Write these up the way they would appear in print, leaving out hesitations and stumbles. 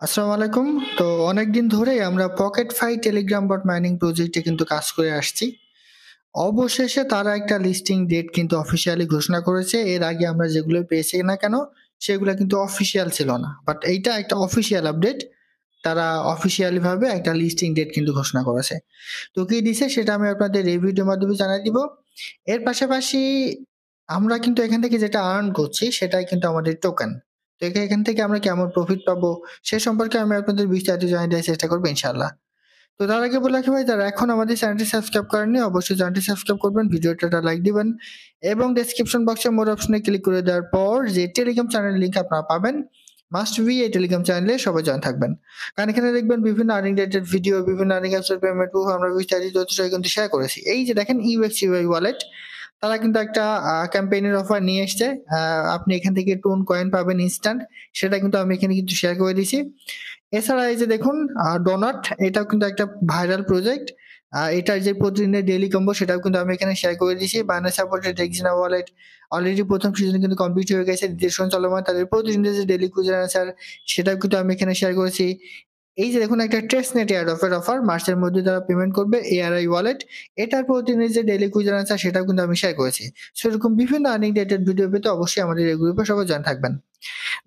আসসালামু আলাইকুম। তো অনেকদিন ধরেই আমরা পকেটফাই টেলিগ্রাম বট মাইনিং প্রজেক্টে কিন্তু কাজ করে আসছি। অবশেষে তারা একটা লিস্টিং ডেট কিন্তু অফিসিয়ালি ঘোষণা করেছে। এর আগে আমরা যেগুলো পেয়েছি না কেন সেগুলা কিন্তু অফিসিয়াল ছিল না। বাট এইটা একটা অফিসিয়াল আপডেট। তারা অফিসিয়ালি ভাবে একটা লিস্টিং ডেট কিন্তু ঘোষণা করেছে। তো কি দিছে সেটা আমি আপনাদের এই ভিডিওর মাধ্যমে জানাই দিব। এর পাশাপাশি আমরা কিন্তু এখান থেকে যেটা আর্ন করছি সেটাই কিন্তু আমাদের টোকেন। তো এখান থেকে আমরা কেমন প্রফিট পাবো সে সম্পর্কে আমি আপনাদের বিস্তারিত জানিয়ে দেওয়ার চেষ্টা করবো ইনশাআল্লাহ। তো তার আগে বলে রাখি ভাই, যারা এখন আমাদের চ্যানেলটি সাবস্ক্রাইব করেননি অবশ্যই চ্যানেলটি সাবস্ক্রাইব করবেন, ভিডিওটা লাইক দিবেন এবং ডেসক্রিপশন বক্সে মোর অপশনে ক্লিক করে দেওয়ার পর যে টেলিগ্রাম চ্যানেলের লিংক আপনারা পাবেন, মাস্ট বি এই টেলিগ্রাম চ্যানেলে সবাই জয়েন থাকবেন। কারণ এখানে দেখবেন বিভিন্ন আর্নিং রিলেটেড ভিডিও, বিভিন্ন আর্নিং অ্যাপসের পেমেন্ট প্রুফ আমরা বিস্তারিত তথ্য কিন্তু শেয়ার করেছি। এই যে দেখেন ইউএক্সইউআই ওয়ালেট, তারা কিন্তু একটা ক্যাম্পেইনের অফার নিয়ে এসছে। আপনি এখান থেকে টোন কয়েন পাবেন ইনস্ট্যান্ট, সেটা কিন্তু আমি এখানে কিন্তু শেয়ার করে দিয়েছি। এছাড়া এই যে দেখুন ডোনাট, এটাও কিন্তু একটা ভাইরাল প্রজেক্ট। এটার যে প্রতিদিনের ডেইলি কম্বো সেটাও কিন্তু আমি এখানে শেয়ার করে দিয়েছি। বাইন্যান্স সাপোর্টেড এক্সিনা ওয়ালেট অলরেডি প্রথম সিজন কিন্তু কমপ্লিট হয়ে গেছে, দ্বিতীয় সিজন চলমান। তাদের প্রতিদিনের যে ডেইলি কুইজ অ্যান্সার সেটাও কিন্তু আমি এখানে শেয়ার করেছি। এই যে দেখুন একটা টেস্টনেট এয়ারড্রপের অফার, মার্চের মধ্যে তারা পেমেন্ট করবে এআরআই ওয়ালেট, এটার প্রতিদিনের যে ডেইলি কুইজ অ্যান্সার সেটাও কিন্তু আমি শেয়ার করেছি। সেরকম বিভিন্ন আর্নিং রিলেটেড ভিডিও পেতে অবশ্যই আমাদের এই গ্রুপে সবাই জয়েন থাকবেন।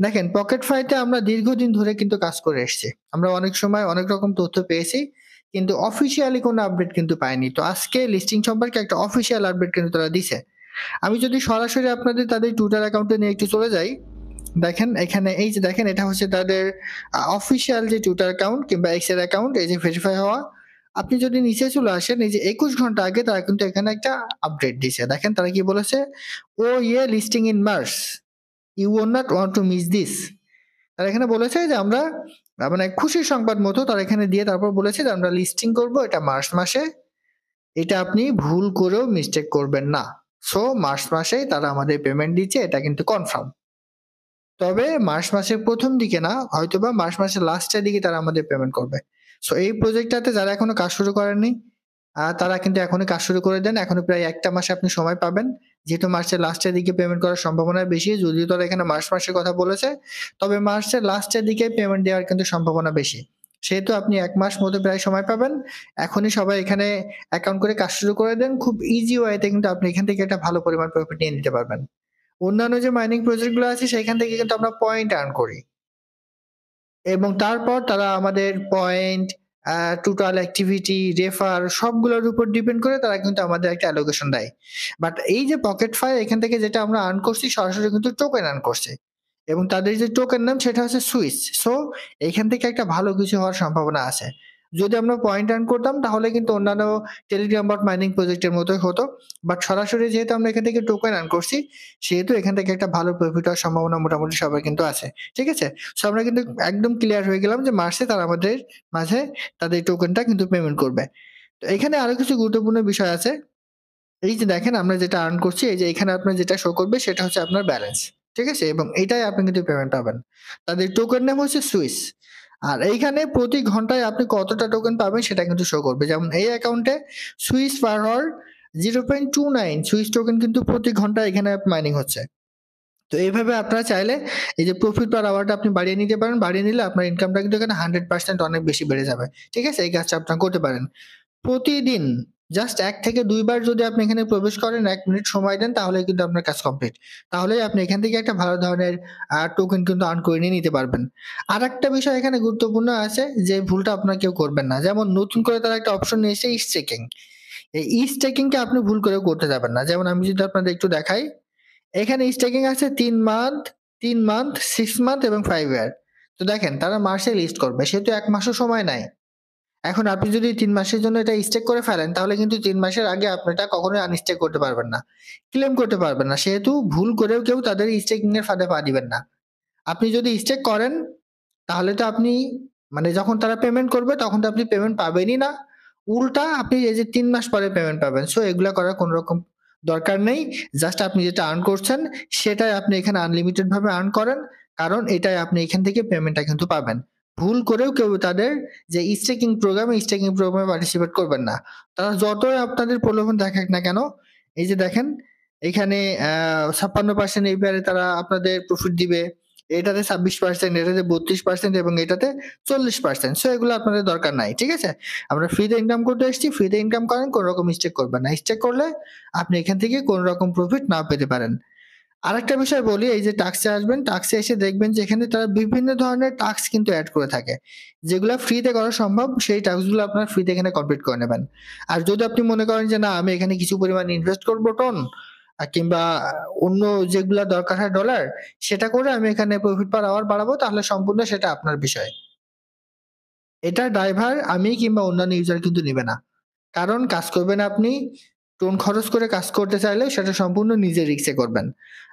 দেখেন পকেটফাইতে আমরা দীর্ঘদিন ধরে কিন্তু কাজ করে এসেছি। আমরা অনেক সময় অনেক রকম তথ্য পেয়েছি কিন্তু অফিসিয়ালি কোনো আপডেট কিন্তু পাইনি। তো আজকে লিস্টিং সম্পর্কে একটা অফিসিয়াল আপডেট কিন্তু তারা দিছে। আমি যদি সরাসরি আপনাদের তাদের টুইটার অ্যাকাউন্টে নিয়ে একটু চলে যাই, দেখেন এখানে এই যে দেখেন এটা হচ্ছে তাদের অফিসিয়াল যে টুইটার অ্যাকাউন্ট কিংবা এক্স এর অ্যাকাউন্ট, এই যে ভেরিফাই হওয়া। আপনি যদি নিচে চলে আসেন, এই যে 21 ঘন্টা আগে তারা কিন্তু এখানে একটা আপডেট দিছে। দেখেন তারা কি বলেছে, ও ইয়ে listing in March, you want not want to miss this. তারা এখানে বলেছে যে আমরা মানে খুশির সংবাদ মতো তারা এখানে দিয়ে তারপর বলেছে যে আমরা লিস্টিং করব এটা মার্চ মাসে, এটা আপনি ভুল করেও মিস্টেক করবেন না। সো মার্চ মাসেই তারা আমাদের পেমেন্ট দিচ্ছে, এটা কিন্তু কনফার্ম। তবে মার্চ মাসের প্রথম দিকে না, হয়তোবা মার্চ মাসের লাস্টের দিকে তারা আমাদের পেমেন্ট করবে। সো এই প্রজেক্টটাতে যারা এখনো কাজ শুরু করেননি তারা কিন্তু এখনই কাজ শুরু করে দেন। এখনো প্রায় একটা মাস আপনি সময় পাবেন, যেহেতু মার্চের লাস্টের দিকে পেমেন্ট করার সম্ভাবনা বেশি। যদিও তারা এখানে মার্চ মাসের কথা বলেছে, তবে মার্চের লাস্টের দিকে পেমেন্ট দেওয়ার কিন্তু সম্ভাবনা বেশি। সেহেতু আপনি এক মাস মতো প্রায় সময় পাবেন। এখনই সবাই এখানে অ্যাকাউন্ট করে কাজ শুরু করে দেন। খুব ইজি ওয়েতে কিন্তু আপনি এখান থেকে একটা ভালো পরিমাণ প্রফিট নিয়ে নিতে পারবেন। অন্যান্য যে মাইনিং প্রজেক্ট গুলো আছে সেখান থেকে কিন্তু আমরা পয়েন্ট আর্ন করি এবং তারপর তারা আমাদের পয়েন্ট, টোটাল অ্যাক্টিভিটি, রেফার সবগুলোর উপর ডিপেন্ড করে তারা কিন্তু আমাদের একটা অ্যালোকেশন দেয়। বাট এই যে পকেট ফাই, এখান থেকে যেটা আমরা আর্ন করছি সরাসরি কিন্তু টোকেন আর্ন করছে এবং তাদের যে টোকেন নাম সেটা হচ্ছে সুইচ। সো এইখান থেকে একটা ভালো কিছু হওয়ার সম্ভাবনা আছে। যদি আমরা পয়েন্ট আর্ন করতাম তাহলে কিন্তু অন্যান্য টেলিগ্রাম বট মাইনিং প্রজেক্টের মতোই হতো। বাট সরাসরি যেহেতু আমরা এখান থেকে টোকেন আর্ন করছি, সেহেতু এখান থেকে একটা ভালো প্রফিট হওয়ার সম্ভাবনা মোটামুটি সবার কিন্তু আছে। ঠিক আছে? সো আমরা কিন্তু একদম ক্লিয়ার হয়ে গেলাম যে মার্চে তারা আমাদের মাঝে তাদের টোকেনটা কিন্তু পেমেন্ট করবে। তো এখানে আরো কিছু গুরুত্বপূর্ণ বিষয় আছে। এই যে দেখেন আমরা যেটা আর্ন করছি, এই যে এখানে আপনার যেটা শো করবে সেটা হচ্ছে আপনার ব্যালেন্স। ঠিক আছে? এবং এটাই আপনি কিন্তু পেমেন্ট পাবেন। তাদের টোকেন নাম হচ্ছে সুইস। আর এইখানে প্রতি ঘন্টায় আপনি কতটা টোকেন পাবেন সেটা কিন্তু শো করবে। যেমন এই অ্যাকাউন্টে সুইস পার হওয়ার 0.29 সুইস টোকেন কিন্তু প্রতি ঘন্টায় এখানে মাইনিং হচ্ছে। তো এইভাবে আপনারা চাইলে এই যে প্রফিট পার আওয়ারটা আপনি বাড়িয়ে নিতে পারেন। বাড়িয়ে নিলে আপনার ইনকামটা কিন্তু এখানে 100% অনেক বেশি বেড়ে যাবে। ঠিক আছে? এই কাজটা আপনারা করতে পারেন। প্রতিদিন জাস্ট ১ থেকে ২ বার যদি আপনি এখানে প্রবেশ করেন, ১ মিনিট সময় দেন তাহলেই কিন্তু আপনার কাজ কমপ্লিট। তাহলেই আপনি এখান থেকে একটা ভালো ধরনের টোকেন কিন্তু আর্ন করে নিয়ে নিতে পারবেন। আরেকটা বিষয় এখানে গুরুত্বপূর্ণ আছে যে ভুলটা আপনারা কেউ করবেন না। যেমন নতুন করে তারা একটা অপশন নিয়ে এসেছে স্টেকিং। এই স্টেকিং কে আপনি ভুল করেও করতে যাবেন না। যেমন আমি যদি আপনাদের একটু দেখাই, এখানে স্ট্যাকিং আছে ৩ মান্থ, 6 মান্থ এবং 5 ইয়ার। তো দেখেন তারা মার্চে লিস্ট করবে, সেহেতু ১ মাসও সময় নাই। এখন আপনি যদি ৩ মাসের জন্য এটা স্টেক করে ফেলেন তাহলে কিন্তু ৩ মাসের আগে আপনি এটা কখনোই আনস্টেক করতে পারবেন না। ক্লেম করতে পারবেন না। সেহেতু ভুল করেও কেউ তাদের স্টেকিং এর ফাঁদে পা দিবেন না। আপনি যদি স্টেক করেন তাহলে তো আপনি মানে যখন তারা পেমেন্ট করবে তখন তো আপনি পেমেন্ট পাবেনই না। উল্টা আপনি এই যে ৩ মাস পরে পেমেন্ট পাবেন। সো এগুলা করার কোন রকম দরকার নেই। জাস্ট আপনি যেটা আর্ন করছেন সেটাই আপনি এখানে আনলিমিটেড ভাবে আর্ন করেন। কারণ এটাই আপনি এখান থেকে পেমেন্টটা কিন্তু পাবেন। ভুল করেও কেউ তাদের যে স্টেকিং প্রোগ্রামে পার্টিসিপেট করবেন না। তারা যতই আপনাদের প্রলোভন দেখাক না কেন, এই যে দেখেন এখানে ৫৬% APR এ তারা আপনাদের প্রফিট দিবে এটাতে 26%, এটাতে 32% এবং এটাতে 40%। সো এগুলো আপনাদের দরকার নাই, ঠিক আছে? আমরা ফ্রিতে ইনকাম করতে এসেছি, ফ্রিতে ইনকাম করেন, কোনো রকম স্টেক করবেন না। স্টেক করলে আপনি এখান থেকে কোনো রকম প্রফিট নাও পেতে পারেন। আরেকটা বিষয় বলি, এই যে টাস্কে আসবেন, টাস্কে এসে দেখবেন যে এখানে তারা বিভিন্ন ধরনের টাস্ক কিন্তু এড করে থাকে। যেগুলা ফ্রিতে করা সম্ভব সেই টাস্কগুলো আপনার ফ্রিতে এখানে কমপ্লিট করে নেবেন। আর যদি আপনি মনে করেন যে না আমি এখানে কিছু পরিমাণ ইনভেস্ট করব টন কিংবা অন্য যেগুলা দরকার হয় ডলার, সেটা করে আমি এখানে প্রফিট পার আওয়ার বাড়াবো, তাহলে সম্পূর্ণ সেটা আপনার বিষয়। এটার দায়ভার আমি কিংবা অন্যান্য ইউজার কিন্তু নিবে না। কারণ কাজ করবেন আপনি, টোন খরচ করে কাজ করতে চাইলে সেটা সম্পূর্ণ নিজের রিস্কে করবেন।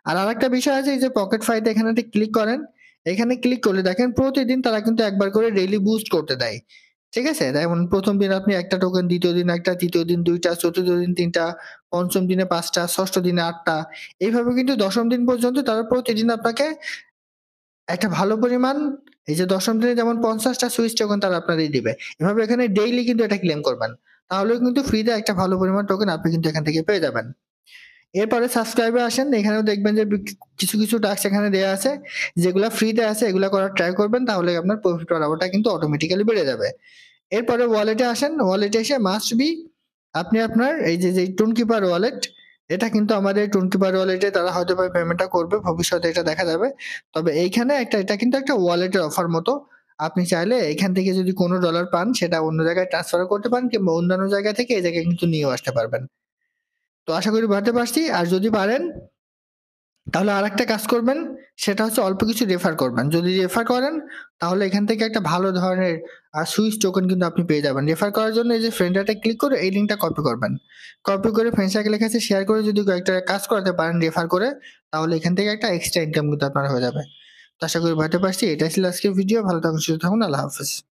আর আরেকটা বিষয় আছে, এই যে পকেট ফাইতে এখানে ক্লিক করেন, এখানে ক্লিক করলে দেখেন প্রতিদিন তারা কিন্তু একবার করে ডেইলি বুস্ট করতে দেয়। ঠিক আছে? যেমন ১ম দিন আপনি ১ টা টোকেন, ২য় দিন ১ টা, ৩য় দিন ২ টা, ৪র্থ দিন ৩ টা, ৫ম দিনে ৫ টা, ৬ষ্ঠ দিনে ৮ টা। এইভাবে কিন্তু ১০ম দিন পর্যন্ত তারা প্রতিদিন আপনাকে একটা ভালো পরিমাণ, এই যে ১০ম দিনে যেমন ৫০ টা সুইচ টোকেন তারা আপনাদের দিবে। এভাবে এখানে ডেইলি কিন্তু এটা ক্লেম করবেন। তাহলেও কিন্তু ফ্রিতে একটা ভালো পরিমাণ টোকেন আপনি কিন্তু এখান থেকে পেয়ে যাবেন। এরপরে সাবস্ক্রাইবে আসেন। এখানেও দেখবেন যে কিছু টাস্ক এখানে দেয়া আছে। যেগুলা ফ্রিতে আছে এগুলা করার ট্রাই করবেন, তাহলে আপনার প্রফিট বাড়ানোটা কিন্তু অটোমেটিক্যালি বেড়ে যাবে। এরপরে ওয়ালেটে আসেন। ওয়ালেটে এসে মাস্ট বি আপনি আপনার এই যে টোনকিপার ওয়ালেট, এটা কিন্তু আমাদের টোনকিপার ওয়ালেটে তারা হয়তোবা পেমেন্টটা করবে, ভবিষ্যতে এটা দেখা যাবে। তবে এইখানে এটা কিন্তু একটা ওয়ালেটের অফার মতো। আপনি চাইলে এখান থেকে যদি কোনো ডলার পান সেটা অন্য জায়গায় ট্রান্সফার করতে পারেন কিংবা অন্যান্য জায়গা থেকে এই জায়গায় কিন্তু নিয়েও আসতে পারবেন। তো আশা করি বুঝাতে পারছি। আর যদি পারেন তাহলে আরেকটা কাজ করবেন, সেটা হচ্ছে অল্প কিছু রেফার করবেন। যদি রেফার করেন তাহলে এখান থেকে একটা ভালো ধরনের সুইচ টোকেন কিন্তু আপনি পেয়ে যাবেন। রেফার করার জন্য এই যে ফ্রেন্ড এ ক্লিক করে এই লিঙ্কটা কপি করবেন। কপি করে ফ্রেন্ড সার্কেলে কাছে শেয়ার করে যদি কয়েকটা কাজ করাতে পারেন রেফার করে, তাহলে এখান থেকে একটা এক্সট্রা ইনকাম কিন্তু আপনার হয়ে যাবে। তো আশা করি বুঝাতে পারছি। এটাই ছিল আজকের ভিডিও। ভালো থাকুন, সুস্থ থাকুন। আল্লাহ হাফেজ।